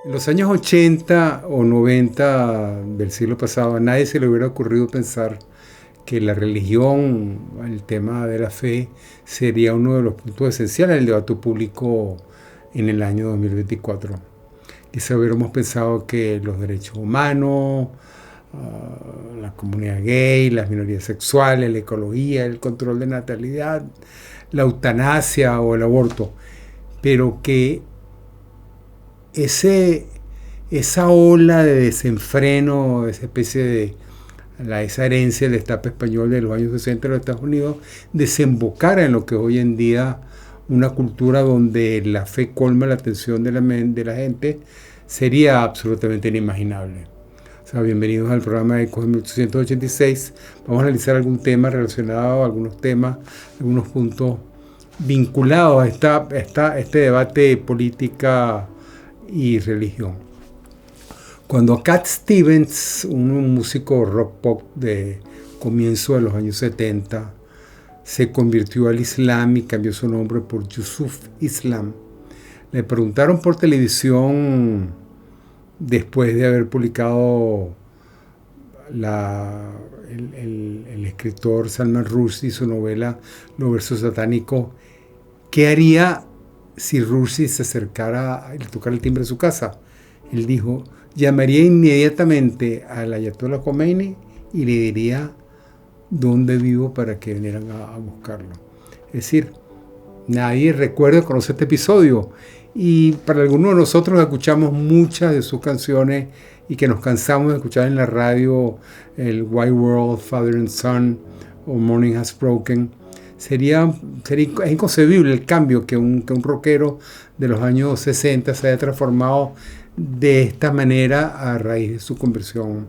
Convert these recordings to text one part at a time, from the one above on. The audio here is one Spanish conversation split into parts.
En los años 80 o 90 del siglo pasado, a nadie se le hubiera ocurrido pensar que la religión, el tema de la fe, sería uno de los puntos esenciales del debate público en el año 2024. Quizá hubiéramos pensado que los derechos humanos, la comunidad gay, las minorías sexuales, la ecología, el control de natalidad, la eutanasia o el aborto, pero que esa ola de desenfreno, esa especie de esa herencia del destape español de los años 60 de los Estados Unidos, desembocara en lo que hoy en día una cultura donde la fe colma la atención de la gente, sería absolutamente inimaginable. O sea, bienvenidos al programa de Ecos de 1886. Vamos a analizar algún tema relacionado, algunos temas, algunos puntos vinculados a este debate de política y religión. Cuando Cat Stevens, un músico rock pop de comienzo de los años 70, se convirtió al Islam y cambió su nombre por Yusuf Islam, le preguntaron por televisión, después de haber publicado el escritor Salman Rushdie su novela Los versos satánicos, ¿qué haría si Rushdie se acercara y le tocara el timbre de su casa? Él dijo: llamaría inmediatamente al Ayatollah Khomeini y le diría dónde vivo para que vinieran a buscarlo. Es decir, nadie recuerda o conoce este episodio, y para algunos de nosotros escuchamos muchas de sus canciones y que nos cansamos de escuchar en la radio el White World, Father and Son o Morning Has Broken. Es inconcebible el cambio que un rockero de los años 60 se haya transformado de esta manera a raíz de su conversión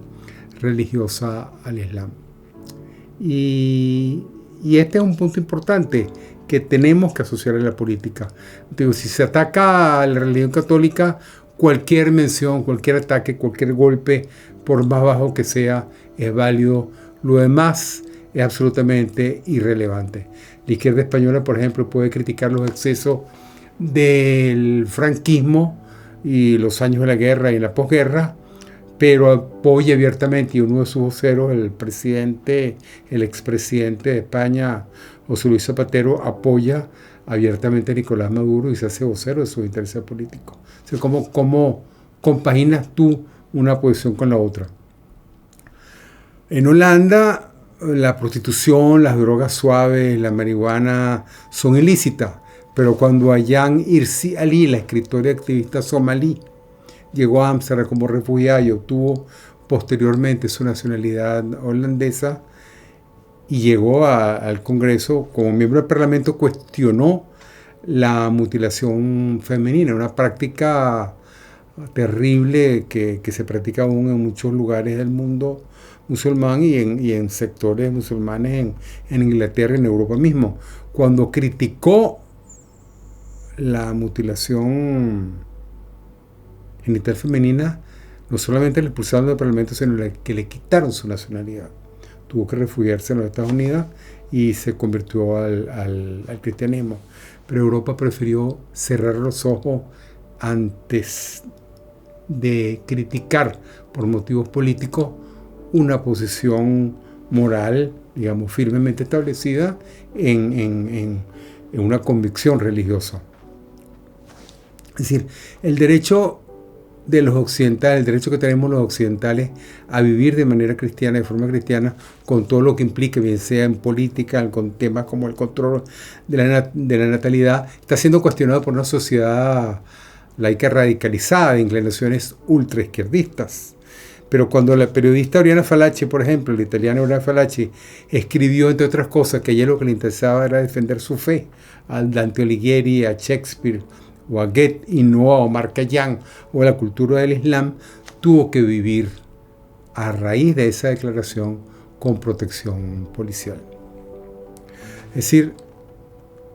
religiosa al Islam. Y este es un punto importante que tenemos que asociar a la política. Digo, si se ataca a la religión católica, cualquier mención, cualquier ataque, cualquier golpe, por más bajo que sea, es válido. Lo demás es absolutamente irrelevante. La izquierda española, por ejemplo, puede criticar los excesos del franquismo y los años de la guerra y la posguerra, pero apoya abiertamente, y uno de sus voceros, el expresidente de España, José Luis Zapatero, apoya abiertamente a Nicolás Maduro y se hace vocero de sus intereses políticos. O sea, ¿cómo compaginas tú una posición con la otra? En Holanda, la prostitución, las drogas suaves, la marihuana son ilícitas, pero cuando Ayaan Hirsi Ali, la escritora y activista somalí, llegó a Ámsterdam como refugiada y obtuvo posteriormente su nacionalidad holandesa y llegó al Congreso como miembro del Parlamento, cuestionó la mutilación femenina, una práctica terrible que se practica aún en muchos lugares del mundo musulmán y en sectores musulmanes en Inglaterra y en Europa mismo. Cuando criticó la mutilación genital femenina, no solamente le expulsaron del Parlamento, sino que le quitaron su nacionalidad. Tuvo que refugiarse en los Estados Unidos y se convirtió al cristianismo. Pero Europa prefirió cerrar los ojos antes de criticar por motivos políticos una posición moral, digamos, firmemente establecida en una convicción religiosa. Es decir, el derecho de los occidentales, el derecho que tenemos los occidentales a vivir de manera cristiana, de forma cristiana, con todo lo que implique, bien sea en política, con temas como el control de la natalidad, está siendo cuestionado por una sociedad laica radicalizada de inclinaciones ultraizquierdistas. Pero cuando la periodista Oriana Fallaci, por ejemplo, la italiana Oriana Fallaci, escribió, entre otras cosas, que a ella lo que le interesaba era defender su fe, a Dante Alighieri, a Shakespeare, o a Goethe, y no a Omar Khayyam o a la cultura del Islam, tuvo que vivir a raíz de esa declaración con protección policial. Es decir,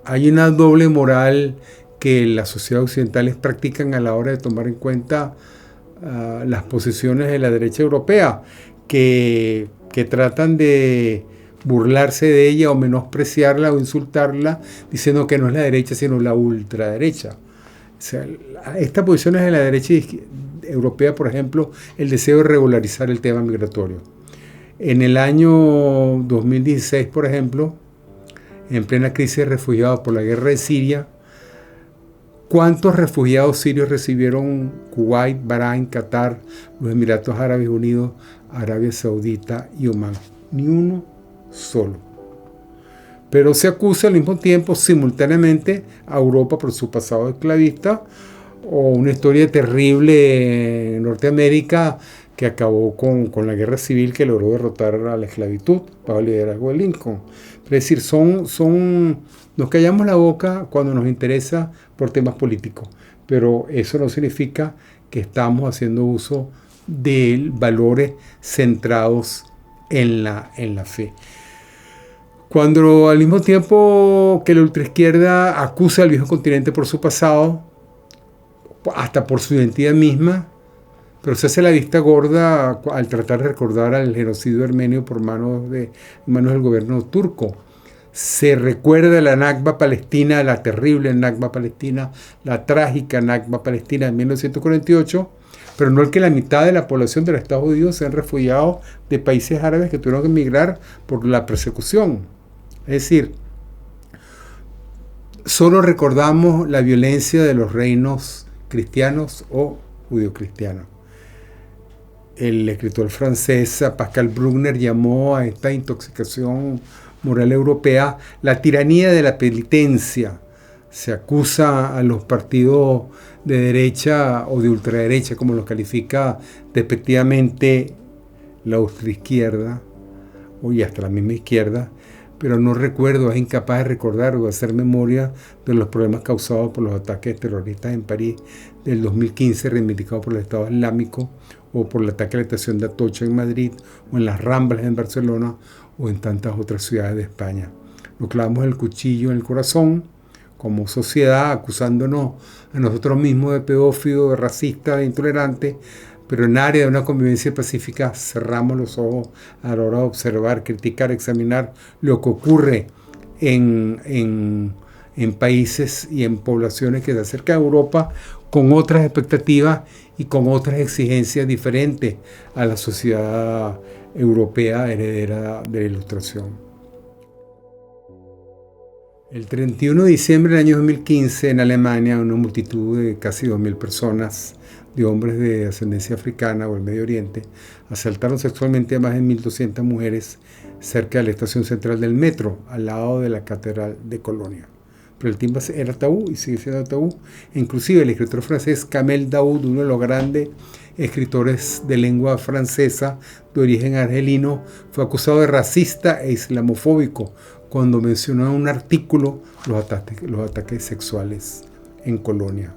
hay una doble moral que las sociedades occidentales practican a la hora de tomar en cuenta las posiciones de la derecha europea, que tratan de burlarse de ella o menospreciarla o insultarla, diciendo que no es la derecha sino la ultraderecha. O sea, estas posiciones de la derecha europea, por ejemplo, el deseo de regularizar el tema migratorio. En el año 2016, por ejemplo, en plena crisis de refugiados por la guerra de Siria, ¿cuántos refugiados sirios recibieron Kuwait, Bahrein, Qatar, los Emiratos Árabes Unidos, Arabia Saudita y Omán? Ni uno solo. Pero se acusa al mismo tiempo, simultáneamente, a Europa por su pasado esclavista, o una historia terrible en Norteamérica que acabó con la guerra civil que logró derrotar a la esclavitud bajo el liderazgo de Lincoln. Es decir, nos callamos la boca cuando nos interesa por temas políticos, pero eso no significa que estamos haciendo uso de valores centrados en la fe. Cuando al mismo tiempo que la ultraizquierda acusa al viejo continente por su pasado, hasta por su identidad misma, pero se hace la vista gorda al tratar de recordar al genocidio armenio por manos del gobierno turco. Se recuerda la Nakba palestina, la terrible Nakba palestina, la trágica Nakba palestina de 1948, pero no el que la mitad de la población del Estado judío sean refugiados de países árabes que tuvieron que emigrar por la persecución. Es decir, solo recordamos la violencia de los reinos cristianos o judio-cristianos. El escritor francés Pascal Bruckner llamó a esta intoxicación moral europea la tiranía de la penitencia. Se acusa a los partidos de derecha o de ultraderecha, como los califica despectivamente la ultraizquierda, y hasta la misma izquierda, pero no recuerdo, es incapaz de recordar o de hacer memoria de los problemas causados por los ataques terroristas en París del 2015, reivindicados por el Estado Islámico, o por el ataque a la estación de Atocha en Madrid, o en las Ramblas en Barcelona, o en tantas otras ciudades de España. Nos clavamos el cuchillo en el corazón como sociedad, acusándonos a nosotros mismos de pedófilos, de racistas, de intolerantes, pero en área de una convivencia pacífica cerramos los ojos a la hora de observar, criticar, examinar lo que ocurre en países y en poblaciones que se acercan a Europa con otras expectativas y con otras exigencias diferentes a la sociedad europea heredera de la Ilustración. El 31 de diciembre del año 2015 en Alemania, una multitud de casi 2.000 personas de hombres de ascendencia africana o del Medio Oriente asaltaron sexualmente a más de 1.200 mujeres cerca de la estación central del metro, al lado de la Catedral de Colonia. Pero el tema era tabú y sigue siendo tabú. Inclusive el escritor francés Kamel Daoud, uno de los grandes escritores de lengua francesa de origen argelino, fue acusado de racista e islamofóbico cuando mencionó en un artículo los ataques sexuales en Colonia.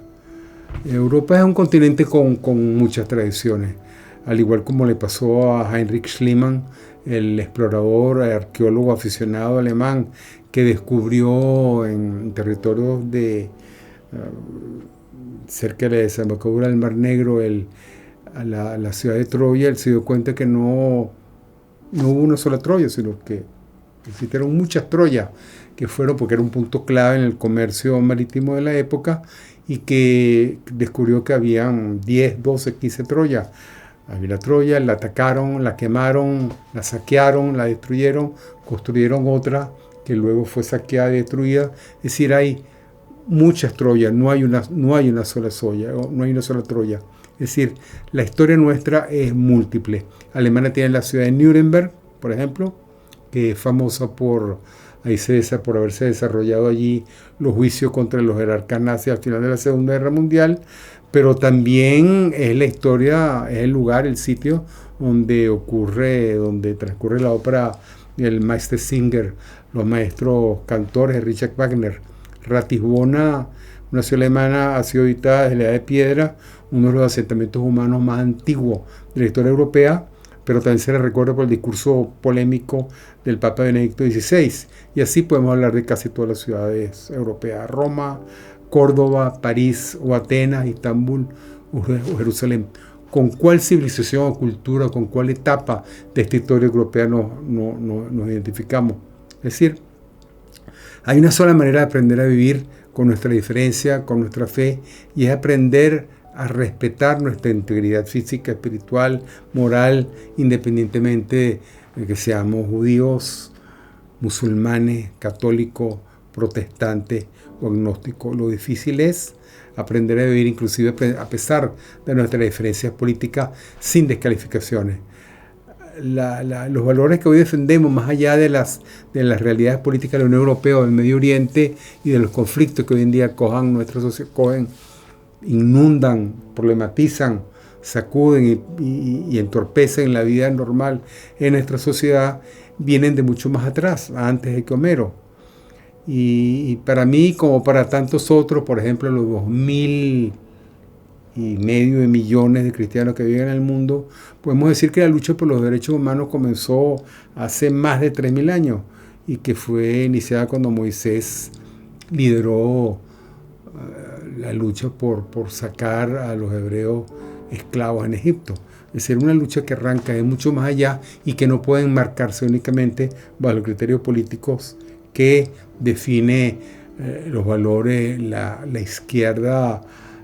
Europa es un continente con muchas tradiciones, al igual como le pasó a Heinrich Schliemann, el explorador, arqueólogo aficionado alemán que descubrió en territorios cerca de la desembocadura del Mar Negro la ciudad de Troya. Él se dio cuenta que no hubo una sola Troya, sino que existieron muchas Troyas, que fueron porque era un punto clave en el comercio marítimo de la época, y que descubrió que habían 10, 12, 15 Troyas. Había la Troya, la atacaron, la quemaron, la saquearon, la destruyeron, construyeron otra que luego fue saqueada y destruida. Es decir, hay muchas Troyas, no hay una sola Troya. Es decir, la historia nuestra es múltiple. Alemania tiene la ciudad de Nuremberg, por ejemplo, que es famosa por haberse desarrollado allí los juicios contra los jerarcas nazis al final de la Segunda Guerra Mundial, pero también es la historia, es el lugar, el sitio donde transcurre la ópera del Meistersinger, los maestros cantores de Richard Wagner. Ratisbona, una ciudad alemana, ha sido habitada desde la Edad de Piedra, uno de los asentamientos humanos más antiguos de la historia europea, pero también se le recuerda por el discurso polémico del Papa Benedicto XVI. Y así podemos hablar de casi todas las ciudades europeas: Roma, Córdoba, París o Atenas, Istambul o Jerusalén. ¿Con cuál civilización o cultura, con cuál etapa de esta historia europea nos identificamos? Es decir, hay una sola manera de aprender a vivir con nuestra diferencia, con nuestra fe, y es aprender a respetar nuestra integridad física, espiritual, moral, independientemente de que seamos judíos, musulmanes, católicos, protestantes o agnósticos. Lo difícil es aprender a vivir inclusive a pesar de nuestras diferencias políticas sin descalificaciones. Los valores que hoy defendemos, más allá de las realidades políticas de la Unión Europea o del Medio Oriente y de los conflictos que hoy en día cojan nuestra sociedad, inundan, problematizan, sacuden y entorpecen la vida normal en nuestra sociedad, vienen de mucho más atrás, antes de que Homero. Y para mí, como para tantos otros, por ejemplo, los 2,5 millones de cristianos que viven en el mundo, podemos decir que la lucha por los derechos humanos comenzó hace más de 3,000 años y que fue iniciada cuando Moisés lideró la lucha por sacar a los hebreos esclavos en Egipto. Es decir, una lucha que arranca de mucho más allá y que no puede enmarcarse únicamente bajo los criterios políticos que define los valores la izquierda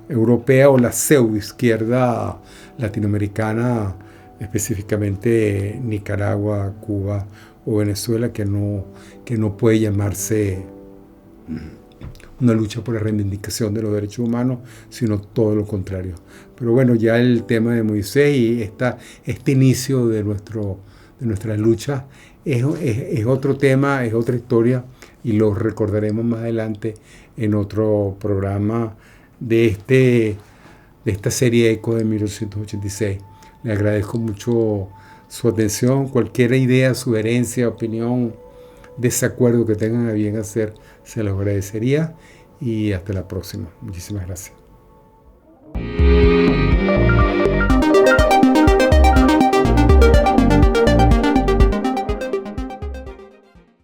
europea o la pseudoizquierda latinoamericana, específicamente Nicaragua, Cuba o Venezuela, que no puede llamarse una lucha por la reivindicación de los derechos humanos, sino todo lo contrario. Pero bueno, ya el tema de Moisés y este inicio de nuestra lucha es otro tema, es otra historia, y lo recordaremos más adelante en otro programa de esta serie Eco de 1886. Le agradezco mucho su atención. Cualquier idea, sugerencia, opinión, desacuerdo que tengan a bien hacer, se los agradecería, y hasta la próxima. Muchísimas gracias.